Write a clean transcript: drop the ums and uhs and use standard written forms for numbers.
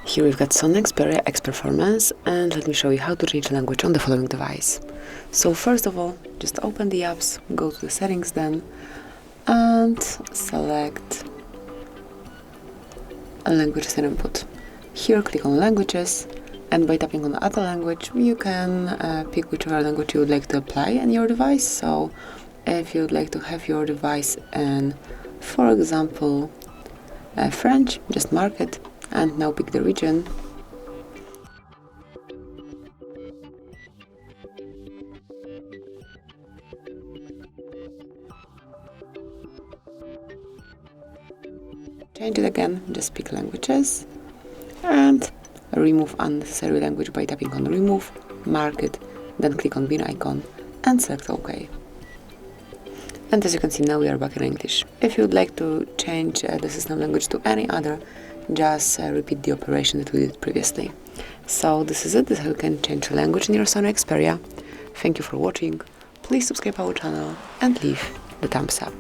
Here we've got SONY Xperia X Performance, and let me show you how to change language on the following device. So first of all, just open the apps, go to the settings then, and select a language as an input. Here click on languages, and by tapping on other language, you can pick whichever language you would like to apply on your device. So if you would like to have your device in, for example, French, just mark it. And now pick the region. Change it again, just pick languages and remove unnecessary language by tapping on remove, mark it, then click on bin icon and select OK. And as you can see, now we are back in English. If you would like to change the system language to any other, just repeat the operation that we did previously. So this is it. This is how you can change the language in your SONY Xperia. Thank you for watching. Please subscribe our channel and leave the thumbs up.